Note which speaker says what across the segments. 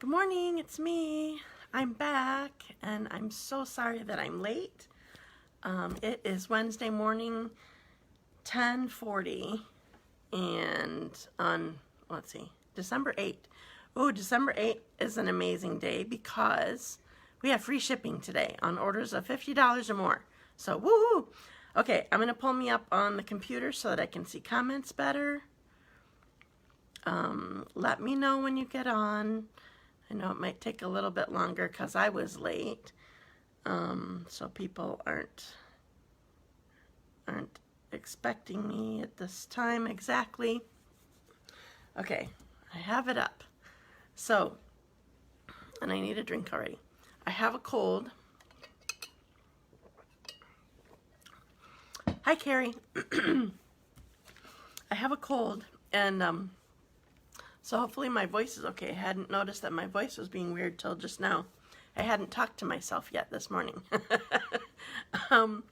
Speaker 1: Good morning, it's me. I'm back, and I'm so sorry that I'm late. It is Wednesday morning, 10:40, and on, let's see, December 8th. Oh, December 8th is an amazing day because we have free shipping today on orders of $50 or more. So, woo! Okay, I'm going to pull me up on the computer so that I can see comments better. Let me know when you get on. I know it might take a little bit longer because I was late, so people aren't expecting me at this time exactly. Okay, I have it up. So, and I need a drink already. I have a cold. Hi, Carrie. I have a cold, and so hopefully my voice is okay. I hadn't noticed that my voice was being weird till just now. I hadn't talked to myself yet this morning. And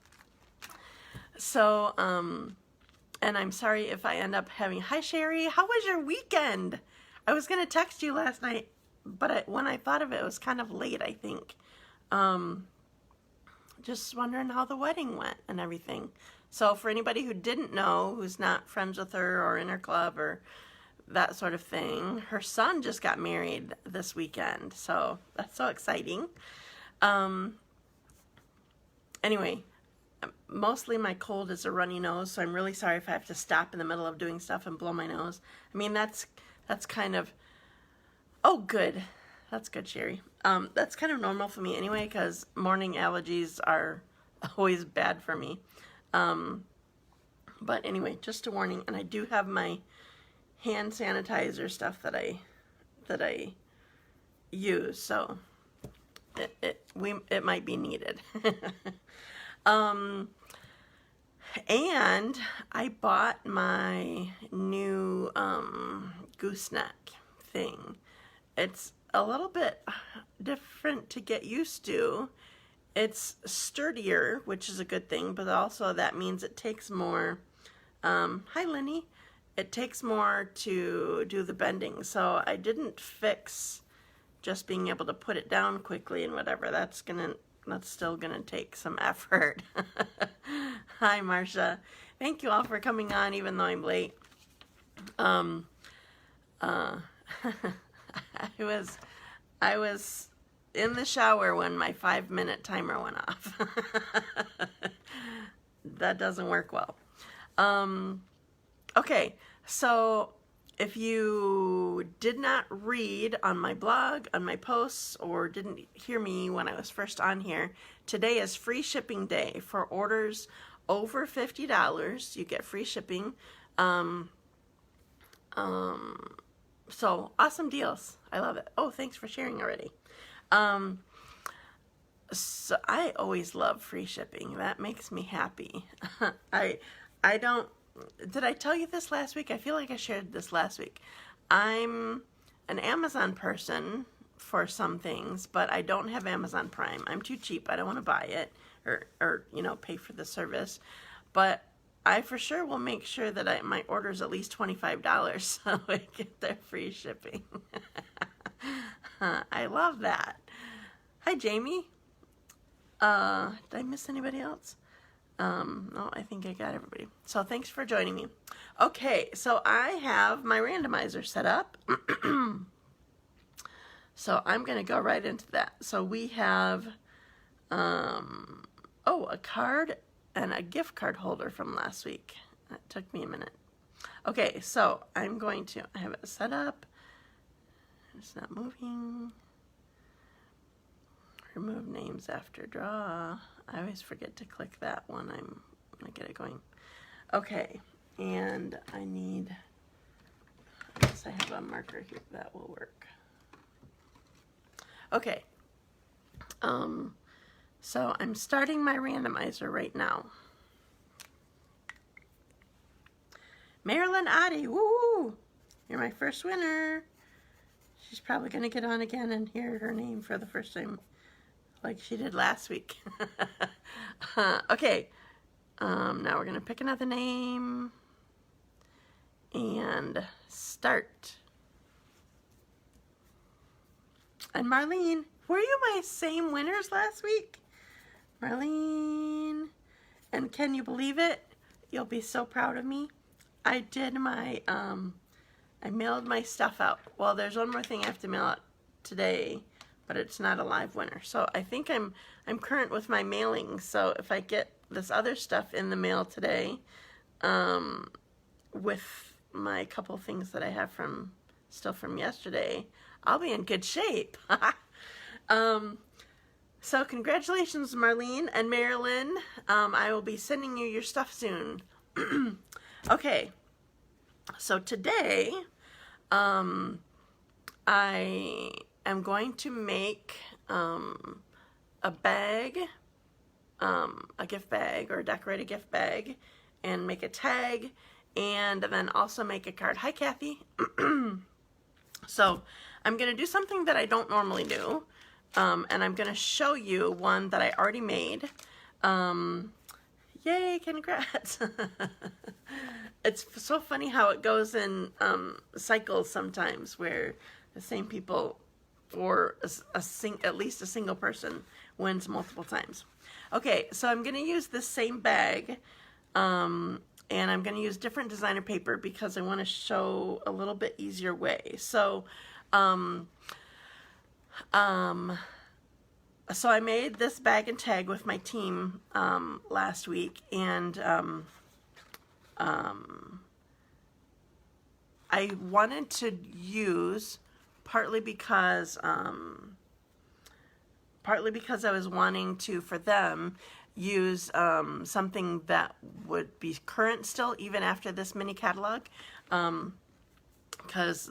Speaker 1: I'm sorry if I end up having, hi Sherry, how was your weekend? I was going to text you last night, but when I thought of it, it was kind of late, I think. Just wondering how the wedding went and everything. So for anybody who didn't know, who's not friends with her or in her club or that sort of thing, her son just got married this weekend, so that's so exciting. Anyway, mostly my cold is a runny nose, so I'm really sorry if I have to stop in the middle of doing stuff and blow my nose. I mean, that's kind of, oh good, that's good, Sherry. That's kind of normal for me anyway, because morning allergies are always bad for me. But anyway, just a warning, and I do have my hand sanitizer stuff that I use, so it might be needed. And I bought my new gooseneck thing. It's a little bit different to get used to. It's sturdier, which is a good thing, but also that means it takes more. Hi, Lenny. It takes more to do the bending, so I didn't fix just being able to put it down quickly and whatever. That's still gonna take some effort. Hi, Marcia. Thank you all for coming on, even though I'm late. I was in the shower when my 5-minute timer went off. That doesn't work well. Okay, so if you did not read on my blog, on my posts, or didn't hear me when I was first on here, today is free shipping day. For orders over $50, you get free shipping. So awesome deals. I love it. Oh, thanks for sharing already. So I always love free shipping. That makes me happy. I don't, did I tell you this last week? I feel like I shared this last week. I'm an Amazon person for some things, but I don't have Amazon Prime. I'm too cheap. I don't want to buy it or you know, pay for the service. But I for sure will make sure that my order is at least $25 so I get their free shipping. I love that. Hi, Jamie. Did I miss anybody else? No, I think I got everybody. So thanks for joining me. Okay, so I have my randomizer set up. So I'm going to go right into that. So we have, a card and a gift card holder from last week. That took me a minute. Okay, so I'm going to have it set up. It's not moving. Remove names after draw. I always forget to click that when I get it going. Okay, and I guess I have a marker here that will work. Okay, so I'm starting my randomizer right now. Marilyn Otte, woo! You're my first winner. She's probably gonna get on again and hear her name for the first time, like she did last week. Okay, now we're gonna pick another name and start. And Marlene, were you my same winners last week? Marlene, and can you believe it? You'll be so proud of me. I did my, I mailed my stuff out. Well, there's one more thing I have to mail out today, but it's not a live winner. So I think I'm current with my mailing. So if I get this other stuff in the mail today, with my couple things that I have still from yesterday, I'll be in good shape. So congratulations, Marlene and Marilyn. I will be sending you your stuff soon. Okay, so today I am going to make a bag, a gift bag, or decorate a gift bag, and make a tag, and then also make a card. Hi, Kathy. So I'm going to do something that I don't normally do, and I'm going to show you one that I already made. Yay, congrats. It's so funny how it goes in cycles sometimes, where the same people or at least a single person wins multiple times. Okay, so I'm going to use this same bag, and I'm going to use different designer paper because I want to show a little bit easier way. So, so I made this bag and tag with my team last week, and I wanted to use, partly because I was wanting to, for them, use something that would be current still even after this mini catalog, because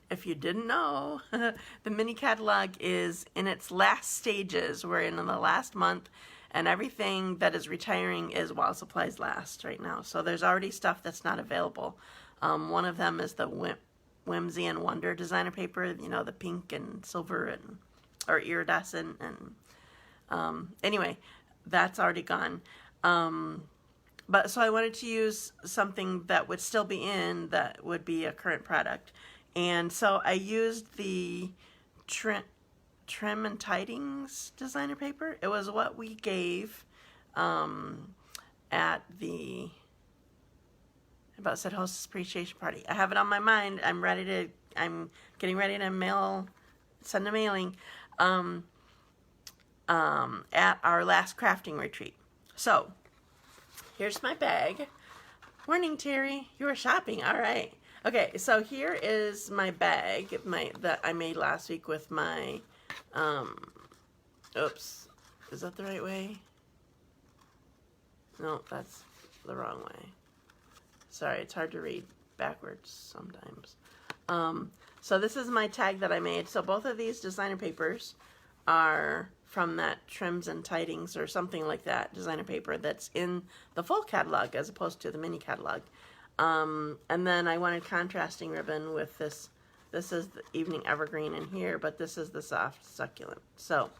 Speaker 1: if you didn't know, the mini catalog is in its last stages. We're in the last month, and everything that is retiring is while supplies last right now. So there's already stuff that's not available. One of them is the Whimsy and Wonder designer paper, you know, the pink and silver or iridescent, and anyway, that's already gone. But so I wanted to use something that would still be in, that would be a current product. And so I used the Trim and Tidings designer paper. It was what we gave at the About Said Hostess Appreciation Party. I have it on my mind. I'm getting ready to send a mailing at our last crafting retreat. So here's my bag. Morning, Terry. You were shopping. All right. Okay, so here is my bag that I made last week with my, oops, is that the right way? No, that's the wrong way. Sorry, it's hard to read backwards sometimes. So this is my tag that I made. So both of these designer papers are from that Trims and Tidings or something like that designer paper that's in the full catalog as opposed to the mini catalog. And then I wanted contrasting ribbon with this. This is the Evening Evergreen in here, but this is the Soft Succulent. So,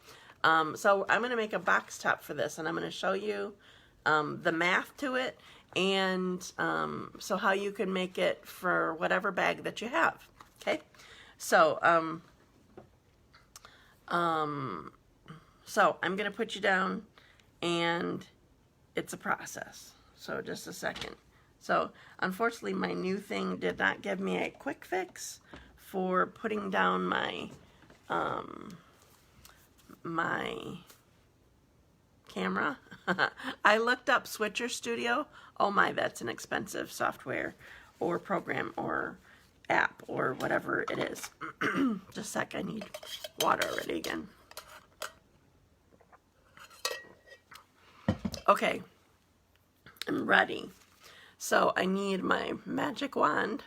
Speaker 1: so I'm going to make a box top for this, and I'm going to show you the math to it, and so how you can make it for whatever bag that you have. Okay, so so I'm going to put you down, and it's a process. So just a second. So unfortunately, my new thing did not give me a quick fix for putting down my my camera. I looked up Switcher Studio. Oh my, that's an expensive software or program or app or whatever it is. Just a sec, I need water already again. Okay, I'm ready. So I need my magic wand.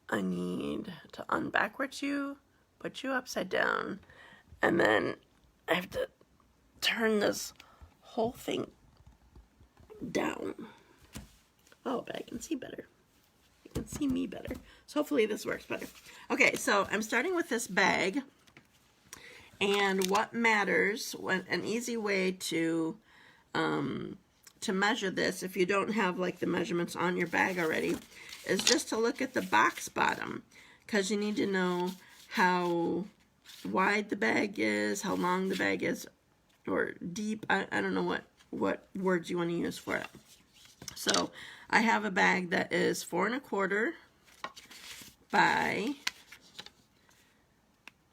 Speaker 1: I need to unbackwards you, put you upside down, and then I have to turn this whole thing down. Oh, but I can see better. You can see me better. So hopefully this works better. Okay, so I'm starting with this bag, and what matters, an easy way to measure this, if you don't have like the measurements on your bag already, is just to look at the box bottom, because you need to know how wide the bag is, how long the bag is, or deep. I don't know what words you want to use for it. So I have a bag that is 4 1/4 by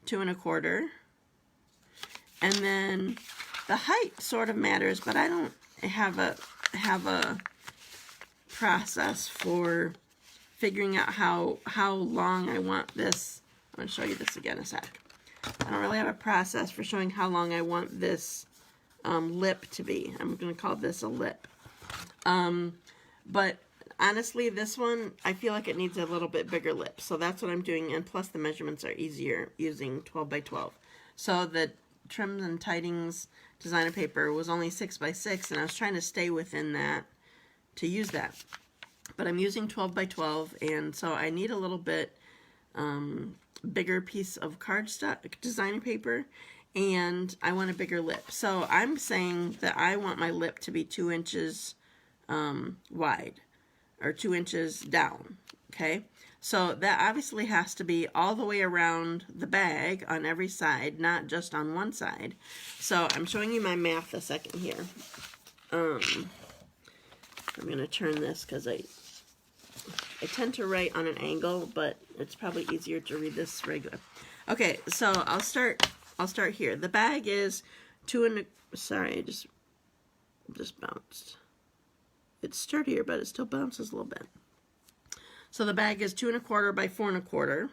Speaker 1: 2 1/4, and then the height sort of matters, but I don't have a process for figuring out how long I want this. I'm going to show you this again in a sec. I don't really have a process for showing how long I want this lip to be. I'm going to call this a lip. But honestly, this one, I feel like it needs a little bit bigger lip. So that's what I'm doing. And plus the measurements are easier using 12 by 12. So the Trims and Tidings designer paper was only 6 by 6. And I was trying to stay within that to use that. But I'm using 12 by 12. And so I need a little bit bigger piece of cardstock designer paper, and I want a bigger lip. So I'm saying that I want my lip to be 2 inches wide, or 2 inches down. Okay, so that obviously has to be all the way around the bag on every side, not just on one side. So I'm showing you my math a second here. I'm gonna turn this because I tend to write on an angle, but it's probably easier to read this regular. Okay, so I'll start here. The bag is 2 sorry, I just bounced. It's sturdier, but it still bounces a little bit. So the bag is 2 1/4 by 4 1/4,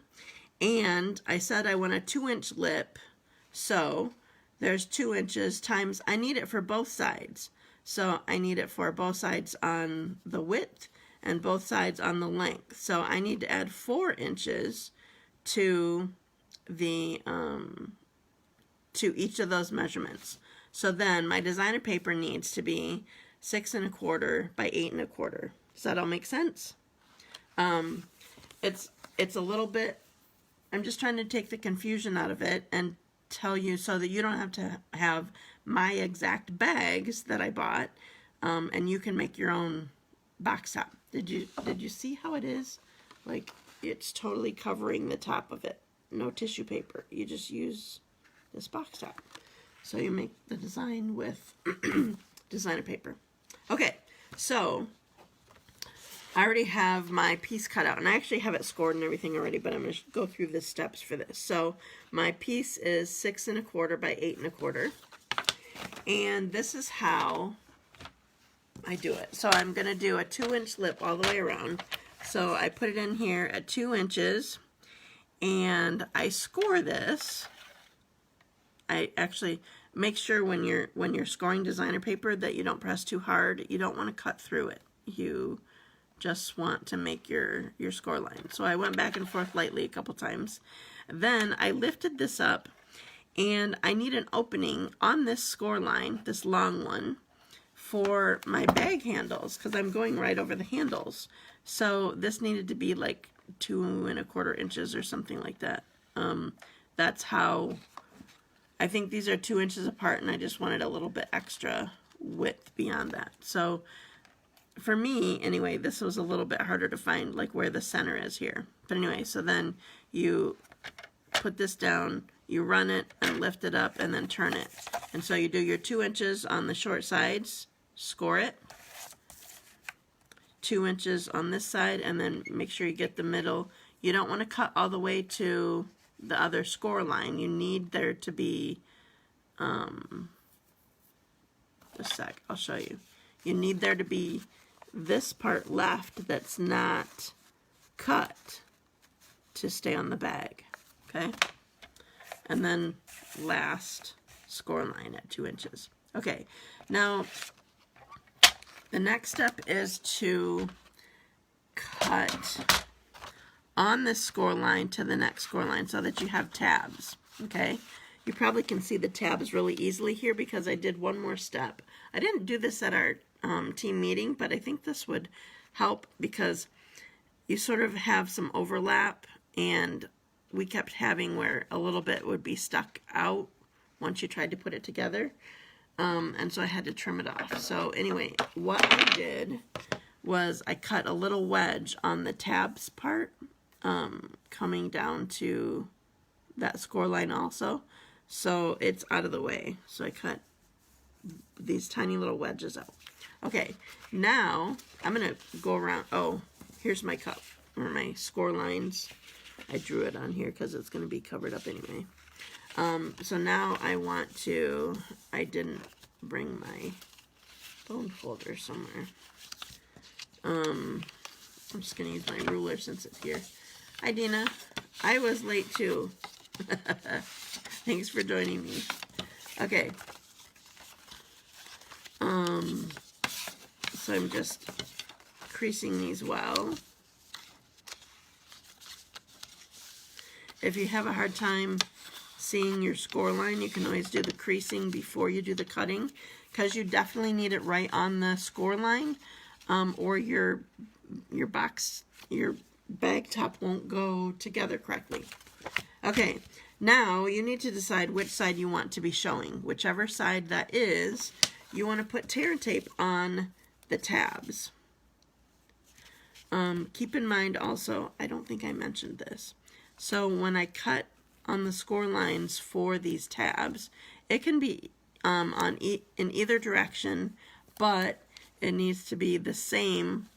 Speaker 1: and I said I want a 2-inch lip. So there's 2 inches times, I need it for both sides. So I need it for both sides on the width and both sides on the length. So I need to add 4 inches to the to each of those measurements. So then my designer paper needs to be 6 1/4 by 8 1/4. Does that all make sense? It's a little bit, I'm just trying to take the confusion out of it and tell you so that you don't have to have my exact bags that I bought, and you can make your own box top. Did you see how it is? Like, it's totally covering the top of it. No tissue paper. You just use this box top. So you make the design with designer paper. Okay, so I already have my piece cut out, and I actually have it scored and everything already, but I'm going to go through the steps for this. So my piece is 6 1/4 by 8 1/4, and this is how I do it. So I'm going to do a 2-inch lip all the way around. So I put it in here at 2 inches, and I score this. I actually make sure when you're scoring designer paper that you don't press too hard. You don't want to cut through it. You just want to make your score line. So I went back and forth lightly a couple times. Then I lifted this up, and I need an opening on this score line, this long one, for my bag handles, because I'm going right over the handles. So this needed to be like 2 1/4 inches or something like that. That's how, I think these are 2 inches apart, and I just wanted a little bit extra width beyond that. So for me, anyway, this was a little bit harder to find, like where the center is here. But anyway, so then you put this down, you run it and lift it up and then turn it. And so you do your 2 inches on the short sides, score it, 2 inches on this side, and then make sure you get the middle. You don't want to cut all the way to the other score line. You need there to be, just a sec, I'll show you. You need there to be this part left that's not cut to stay on the bag, okay? And then last score line at 2 inches. Okay, now the next step is to cut on this score line to the next score line so that you have tabs, okay? You probably can see the tabs really easily here because I did one more step. I didn't do this at our team meeting, but I think this would help because you sort of have some overlap, and we kept having where a little bit would be stuck out once you tried to put it together. And so I had to trim it off. So anyway, what I did was I cut a little wedge on the tabs part, coming down to that score line also, so it's out of the way. So I cut these tiny little wedges out. Okay, now I'm gonna go around. Oh, here's my cup, or my score lines. I drew it on here because it's gonna be covered up anyway. So now I want to, I didn't bring my bone folder somewhere. I'm just gonna use my ruler since it's here. Hi Dina, I was late too. Thanks for joining me. Okay. So I'm just creasing these well. If you have a hard time seeing your score line, you can always do the creasing before you do the cutting, because you definitely need it right on the score line, or your bag top won't go together correctly. Okay, now you need to decide which side you want to be showing. Whichever side that is, you want to put tear and tape on the tabs. Keep in mind also, I don't think I mentioned this. So when I cut on the score lines for these tabs, it can be in either direction, but it needs to be the same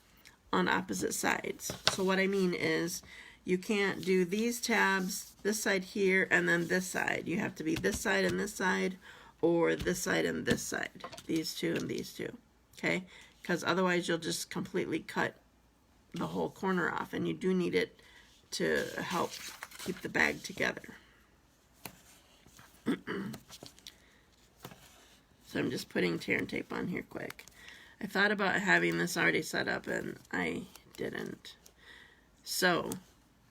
Speaker 1: on opposite sides. So what I mean is, you can't do these tabs, this side here, and then this side. You have to be this side and this side, or this side and this side. These two and these two, okay? Because otherwise you'll just completely cut the whole corner off, and you do need it to help keep the bag together. So I'm just putting tear and tape on here quick. I thought about having this already set up, and I didn't. So,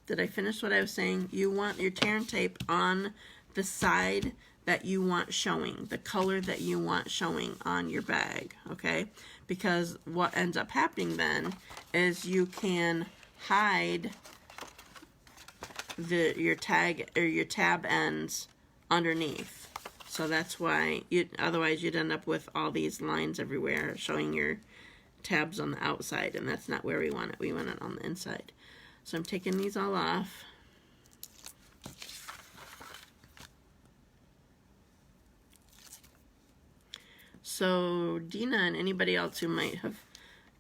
Speaker 1: did I finish what I was saying? You want your tear and tape on the side that you want showing, the color that you want showing on your bag, okay? Because what ends up happening then is you can hide your tag or your tab ends underneath. So that's why, otherwise you'd end up with all these lines everywhere showing your tabs on the outside, and that's not where we want it. We want it on the inside. So I'm taking these all off. So Dina and anybody else who might have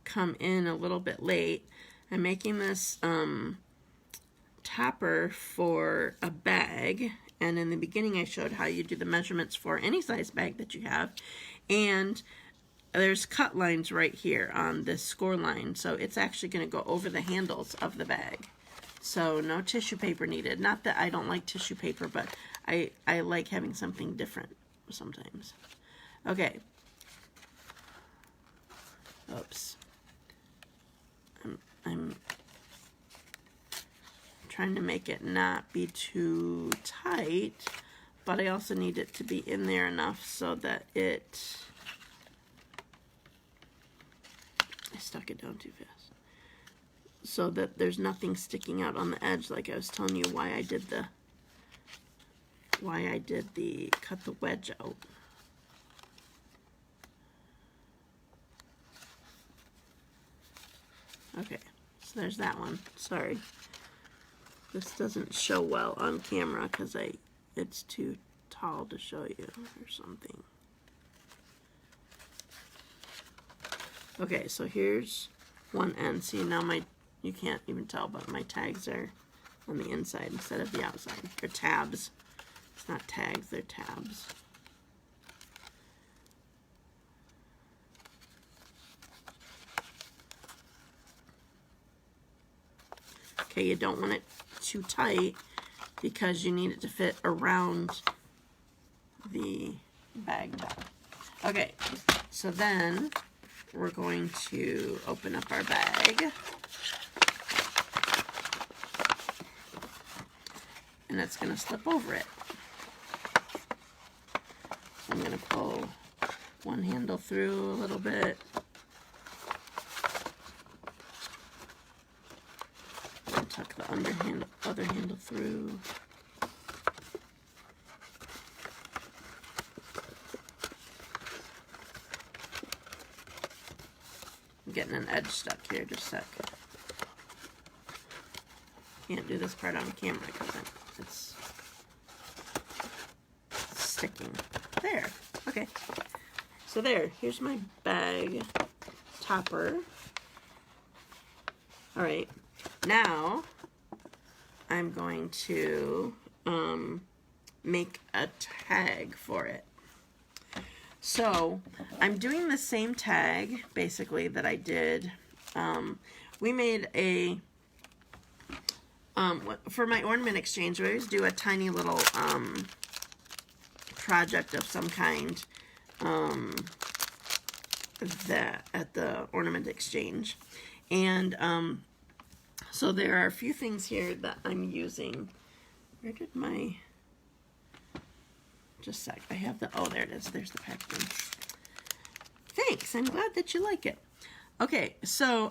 Speaker 1: come in a little bit late, I'm making this topper for a bag. And in the beginning I showed how you do the measurements for any size bag that you have. And there's cut lines right here on this score line. So it's actually going to go over the handles of the bag. So no tissue paper needed. Not that I don't like tissue paper, but I like having something different sometimes. Okay. Oops. I'm trying to make it not be too tight, but I also need it to be in there enough so that I stuck it down too fast, so that there's nothing sticking out on the edge, like I was telling you why I did the cut the wedge out. Okay, so there's that one. Sorry. This doesn't show well on camera because it's too tall to show you or something. Okay, so here's one end. See, now you can't even tell, but my tags are on the inside instead of the outside. They're tabs. It's not tags, they're tabs. Okay, you don't want it too tight because you need it to fit around the bag top. Okay, so then we're going to open up our bag. And it's going to slip over it. So I'm going to pull one handle through a little bit. And tuck the other handle through. I'm getting an edge stuck here, just a sec. Can't do this part on camera because it's sticking. There. Okay. So there. Here's my bag topper. All right. Now I'm going to make a tag for it. So I'm doing the same tag basically that I did. We made a for my ornament exchange, we always do a tiny little project of some kind that at the ornament exchange. And so there are a few things here that I'm using. Where did my, just a sec, I have the, oh there it is, there's the packaging. Thanks, I'm glad that you like it. Okay, so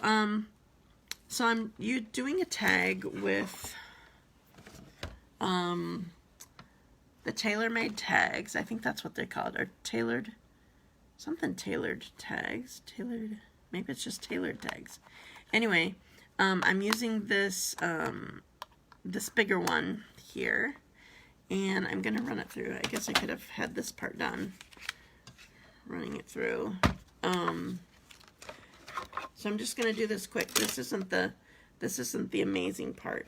Speaker 1: you're doing a tag with the tailor-made tags. I think that's what they're called, or tailored, something tailored tags. Tailored, maybe it's just tailored tags. Anyway, I'm using this this bigger one here, and I'm gonna run it through. I guess I could have had this part done, running it through. So I'm just gonna do this quick. This isn't the amazing part.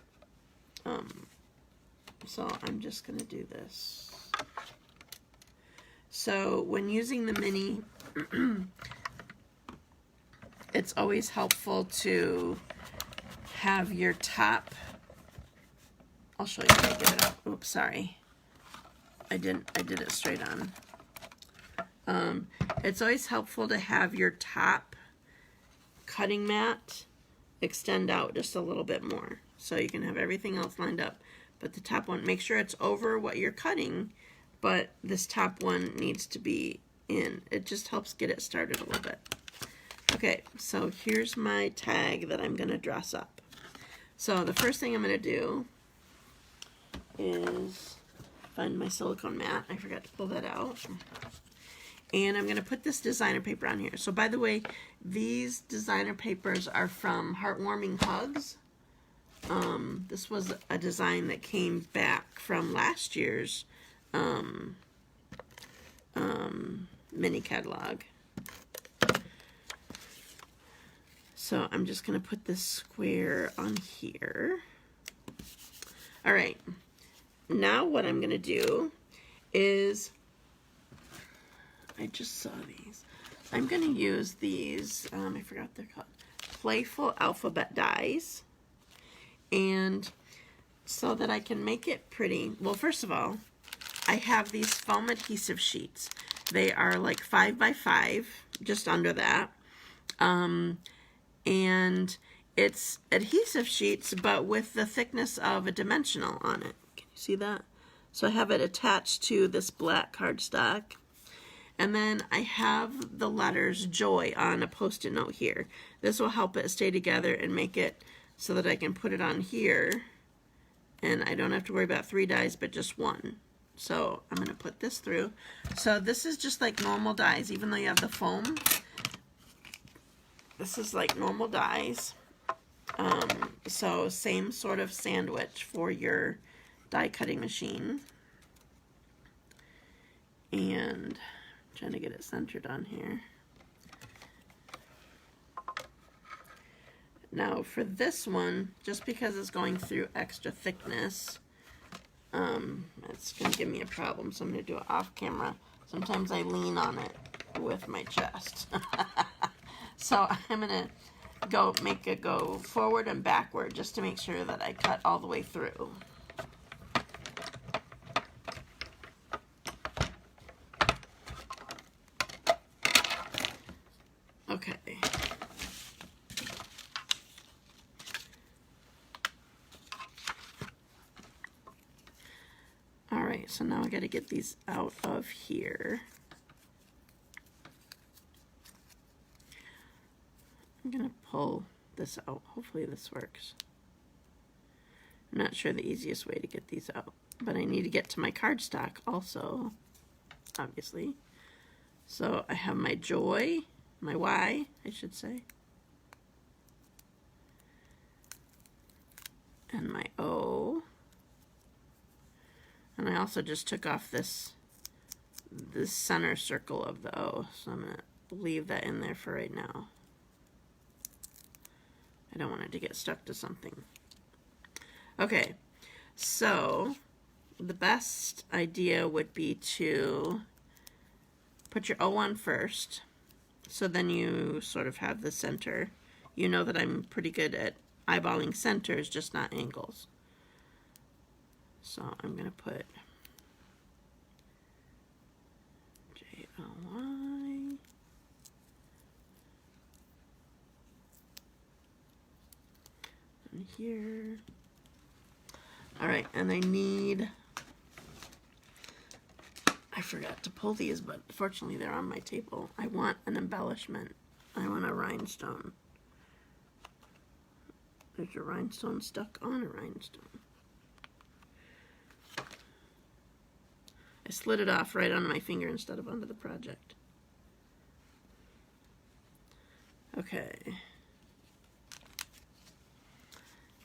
Speaker 1: So I'm just gonna do this. So when using the mini, it's always helpful to have your top. I'll show you how to get it out. Oops, sorry. I did it straight on. It's always helpful to have your top cutting mat extend out just a little bit more, so you can have everything else lined up. But the top one, make sure it's over what you're cutting, but this top one needs to be in. It just helps get it started a little bit. Okay, so here's my tag that I'm gonna dress up. So the first thing I'm gonna do is find my silicone mat. I forgot to pull that out. And I'm gonna put this designer paper on here. So by the way, these designer papers are from Heartwarming Hugs. This was a design that came back from last year's mini catalog. So I'm just gonna put this square on here. All right, now what I'm gonna do is, I just saw these. I'm gonna use these, I forgot what they're called, playful alphabet dies. And so that I can make it pretty, well, first of all, I have these foam adhesive sheets. They are like 5 by 5, just under that. And it's adhesive sheets, but with the thickness of a dimensional on it. Can you see that? So I have it attached to this black cardstock. And then I have the letters Joy on a Post-it note here. This will help it stay together and make it so that I can put it on here. And I don't have to worry about 3 dies, but just 1. So I'm going to put this through. So this is just like normal dies, even though you have the foam. This is like normal dies. So same sort of sandwich for your die cutting machine. And I'm trying to get it centered on here. Now for this one, just because it's going through extra thickness, it's going to give me a problem, so I'm going to do it off camera. Sometimes I lean on it with my chest. So I'm going to make it go forward and backward just to make sure that I cut all the way through. Okay. All right, so now I got to get these out of here. I'm going to pull this out. Hopefully this works. I'm not sure the easiest way to get these out, but I need to get to my cardstock also, obviously. So I have my Joy, my Y, I should say, and my O. And I also just took off this the center circle of the O. So I'm going to leave that in there for right now. I don't want it to get stuck to something. Okay, so the best idea would be to put your O on first. So then you sort of have the center. You know that I'm pretty good at eyeballing centers, just not angles. So I'm going to put J-O-Y. And here. All right, and I need, I forgot to pull these, but fortunately they're on my table. I want an embellishment. I want a rhinestone. There's a rhinestone stuck on a rhinestone. I slid it off right on my finger instead of onto the project. Okay.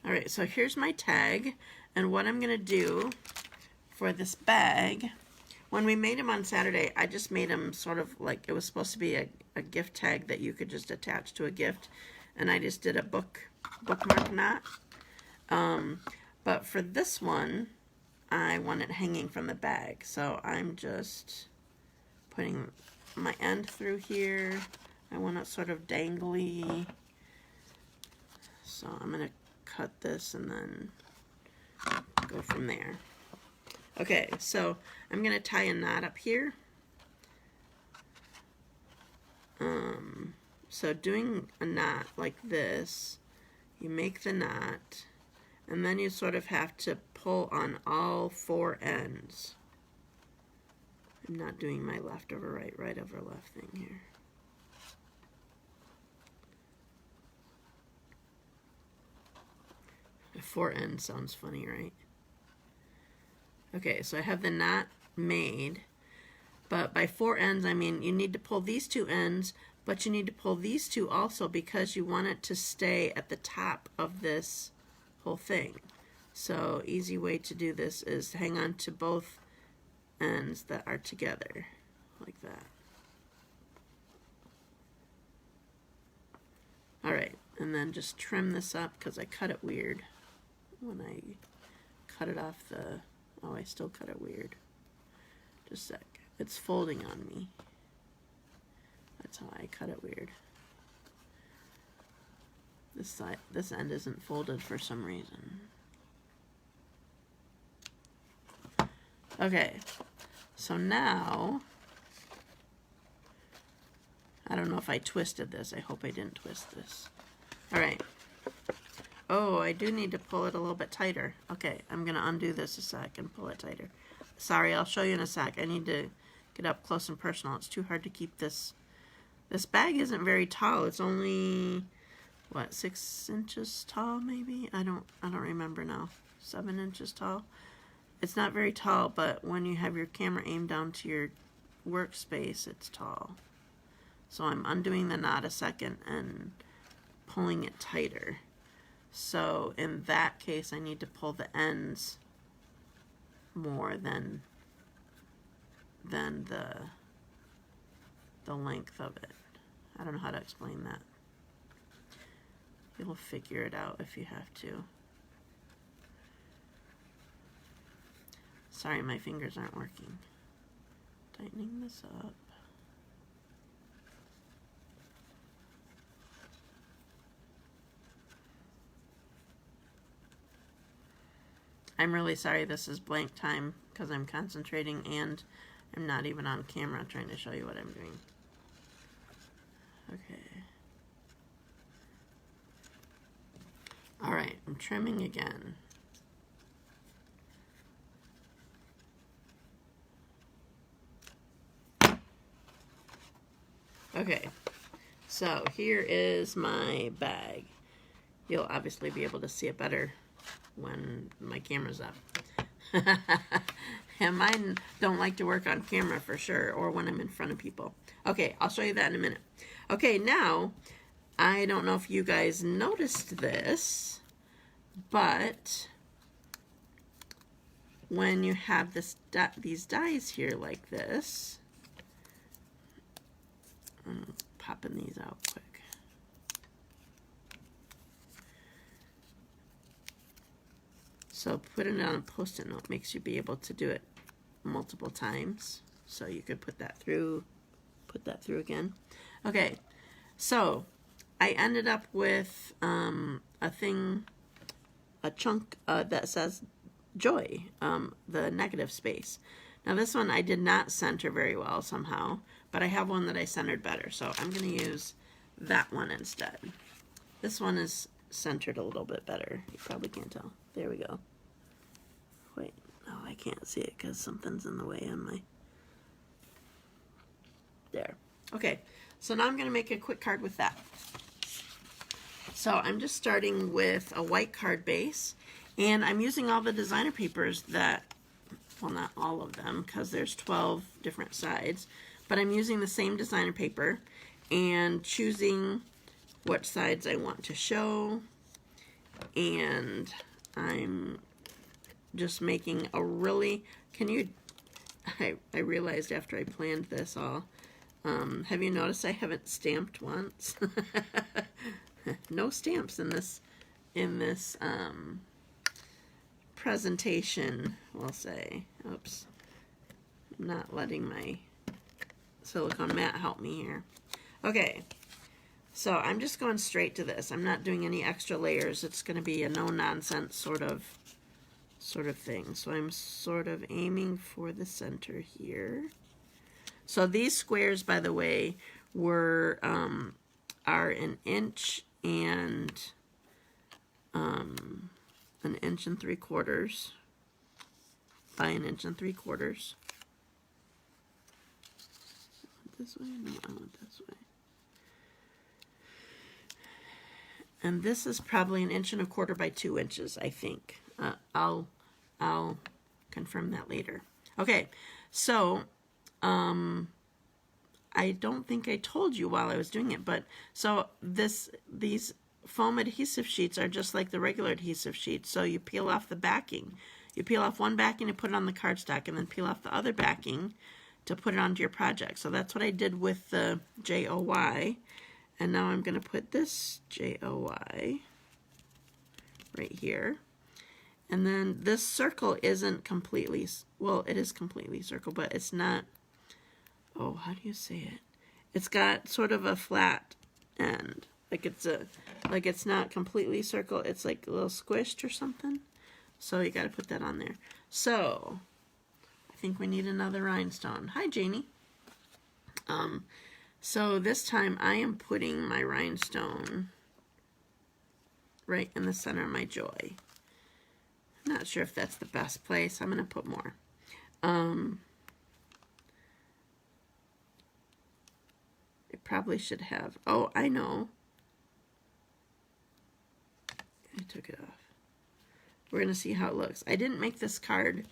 Speaker 1: All right, so here's my tag, and what I'm gonna do for this bag, when we made them on Saturday, I just made them sort of like it was supposed to be a gift tag that you could just attach to a gift, and I just did a bookmark knot. But for this one, I want it hanging from the bag, so I'm just putting my end through here. I want it sort of dangly, so I'm gonna cut this and then go from there. Okay, so I'm gonna tie a knot up here. So doing a knot like this, you make the knot, and then you sort of have to pull on all four ends. I'm not doing my left over right, right over left thing here. Four ends sounds funny, right? Okay, so I have the knot made, but by four ends, I mean you need to pull these two ends, but you need to pull these two also because you want it to stay at the top of this whole thing. So easy way to do this is hang on to both ends that are together, like that. All right, and then just trim this up because I cut it weird when I cut it off the, oh, I still cut it weird. Just a sec. It's folding on me. That's how I cut it weird. This side, this end isn't folded for some reason. Okay, so now, I don't know if I twisted this. I hope I didn't twist this. All right. Oh, I do need to pull it a little bit tighter. Okay, I'm gonna undo this a sec and pull it tighter. Sorry, I'll show you in a sec. I need to get up close and personal. It's too hard to keep this. This bag isn't very tall. It's only, what, 6 inches tall maybe? I don't remember now. 7 inches tall. It's not very tall, but when you have your camera aimed down to your workspace, it's tall. So I'm undoing the knot a second and pulling it tighter. So in that case, I need to pull the ends more than the length of it. I don't know how to explain that. You'll figure it out if you have to. Sorry, my fingers aren't working. Tightening this up. I'm really sorry this is blank time because I'm concentrating and I'm not even on camera trying to show you what I'm doing. Okay. All right, I'm trimming again. Okay, so here is my bag. You'll obviously be able to see it better when my camera's up. And mine don't like to work on camera for sure, or when I'm in front of people. Okay, I'll show you that in a minute. Okay, now, I don't know if you guys noticed this, but when you have this these dies here like this, I'm popping these out quick. So putting it on a Post-it note makes you be able to do it multiple times. So you could put that through again. Okay, so I ended up with a chunk that says joy, the negative space. Now this one I did not center very well somehow, but I have one that I centered better, so I'm going to use that one instead. This one is centered a little bit better. You probably can't tell. There we go. Wait, no, I can't see it because something's in the way on my... There. Okay, so now I'm going to make a quick card with that. So I'm just starting with a white card base, and I'm using all the designer papers that, well, not all of them because there's 12 different sides, but I'm using the same designer paper and choosing what sides I want to show, and I'm just making a really, I realized after I planned this all, have you noticed I haven't stamped once? No stamps in this presentation, we'll say. Oops. I'm not letting my silicone mat help me here. Okay. So I'm just going straight to this. I'm not doing any extra layers. It's going to be a no-nonsense sort of thing. So I'm sort of aiming for the center here. So these squares, by the way, are 1 inch and 1 3/4 by 1 3/4. This way? No, I want this way. And this is probably 1 1/4 by 2 inches, I think. I'll confirm that later. Okay, so I don't think I told you while I was doing it, but so these foam adhesive sheets are just like the regular adhesive sheets. So you peel off the backing. You peel off one backing and put it on the cardstock, and then peel off the other backing to put it onto your project. So that's what I did with the JOY. And now I'm going to put this JOY right here. And then this circle isn't completely, well, it is completely circle, but it's not, oh, how do you say it? It's got sort of a flat end. Like it's not completely circle, it's like a little squished or something. So you got to put that on there. So I think we need another rhinestone. Hi, Janie. So this time I am putting my rhinestone right in the center of my joy. I'm not sure if that's the best place. I'm going to put more. It probably should have, oh, I know. I took it off. We're going to see how it looks. I didn't make this card.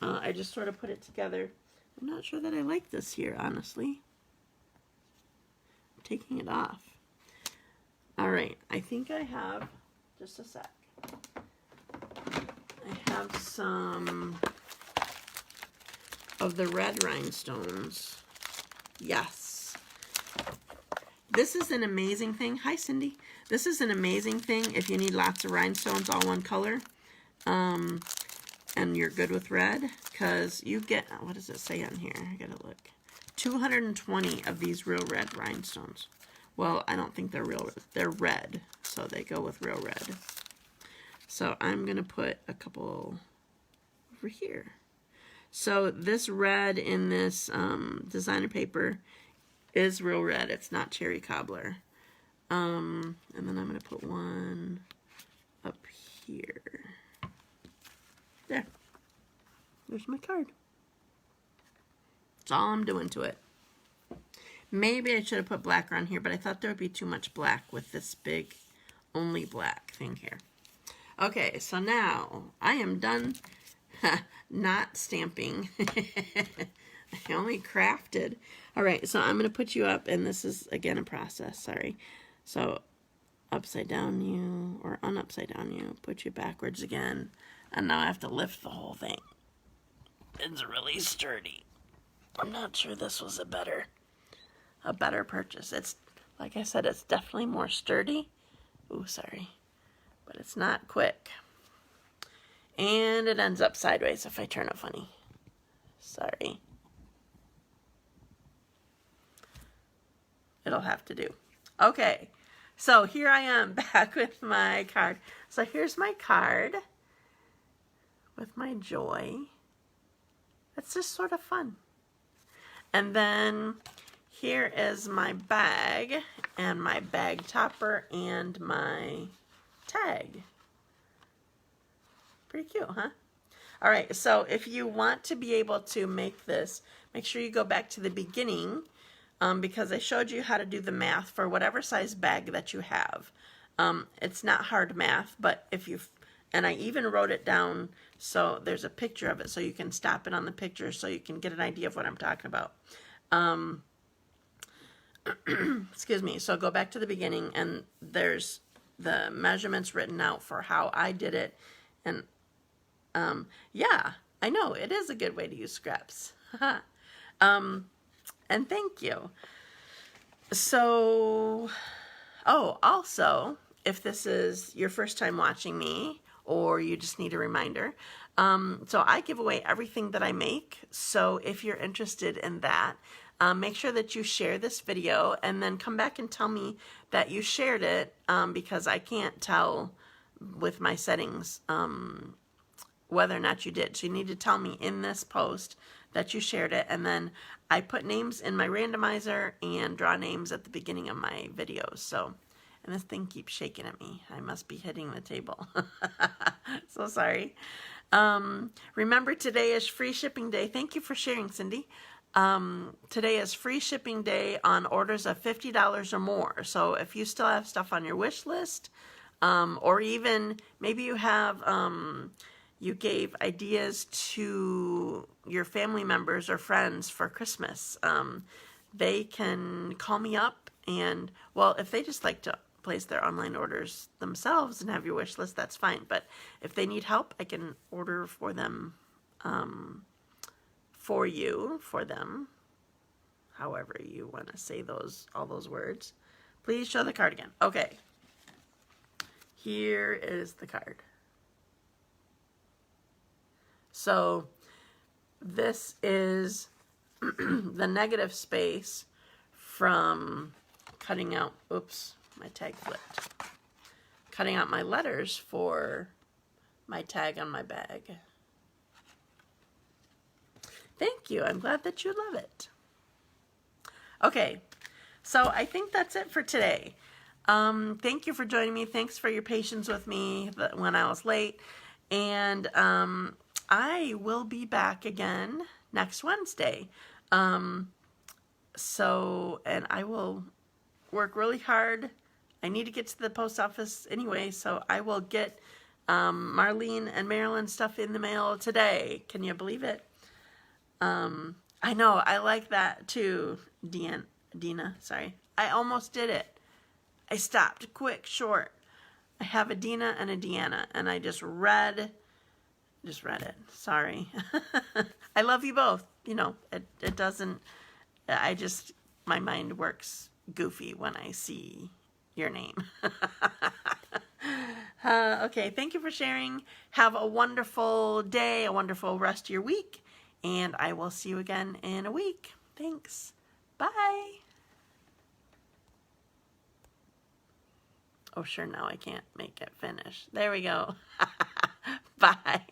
Speaker 1: I just sort of put it together. I'm not sure that I like this here, honestly. I'm taking it off. All right, I think I have, just a sec. I have some of the red rhinestones. Yes. This is an amazing thing. Hi, Cindy. This is an amazing thing if you need lots of rhinestones all one color. And you're good with red, because you get, what does it say on here? I gotta look. 220 of these real red rhinestones. Well, I don't think they're real, they're red, so they go with real red. So I'm gonna put a couple over here. So this red in this designer paper is real red. It's not cherry cobbler. And then I'm gonna put one up here. There. There's my card. That's all I'm doing to it. Maybe I should have put black around here, but I thought there would be too much black with this big, only black thing here. Okay, so now I am done not stamping. I only crafted. All right, so I'm going to put you up, and this is, again, a process, sorry. So upside down you, or unupside down you, put you backwards again, and now I have to lift the whole thing. It's really sturdy. I'm not sure this was a better a better purchase. It's, like I said, it's definitely more sturdy. Ooh, sorry. But it's not quick. And it ends up sideways if I turn it funny. Sorry. It'll have to do. Okay, so here I am back with my card. So here's my card with my joy. It's just sort of fun. And then here is my bag and my bag topper and my tag. Pretty cute, huh? All right, so if you want to be able to make this, make sure you go back to the beginning because I showed you how to do the math for whatever size bag that you have. It's not hard math, but if you, and I even wrote it down so there's a picture of it so you can stop it on the picture so you can get an idea of what I'm talking about. Excuse me, so go back to the beginning and there's the measurements written out for how I did it. And yeah, I know, it is a good way to use scraps. And thank you. So, oh, also, if this is your first time watching me or you just need a reminder, so I give away everything that I make. So if you're interested in that, make sure that you share this video and then come back and tell me that you shared it because I can't tell with my settings whether or not you did. So you need to tell me in this post that you shared it, and then I put names in my randomizer and draw names at the beginning of my videos. So, and this thing keeps shaking at me. I must be hitting the table. So sorry. Remember, today is free shipping day. Thank you for sharing, Cindy. Today is free shipping day on orders of $50 or more. So if you still have stuff on your wish list, or even maybe you have, you gave ideas to your family members or friends for Christmas, they can call me up and, well, if they just like to place their online orders themselves and have your wish list, that's fine. But if they need help, I can order for them, for them, however you want to say all those words. Please show the card again. Okay. Here is the card. So this is the negative space from cutting out, oops, my tag flipped. Cutting out my letters for my tag on my bag. Thank you. I'm glad that you love it. Okay, so I think that's it for today. Thank you for joining me. Thanks for your patience with me when I was late. And I will be back again next Wednesday. And I will work really hard. I need to get to the post office anyway, so I will get Marlene and Marilyn stuff in the mail today. Can you believe it? I know, I like that too, Dina, sorry. I almost did it. I stopped quick, short. I have a Dina and a Deanna, and I just read it. Sorry. I love you both. You know, it doesn't, my mind works goofy when I see your name. Okay, thank you for sharing. Have a wonderful day, a wonderful rest of your week, and I will see you again in a week. Thanks. Bye. Oh, sure, now I can't make it finish. There we go. Bye.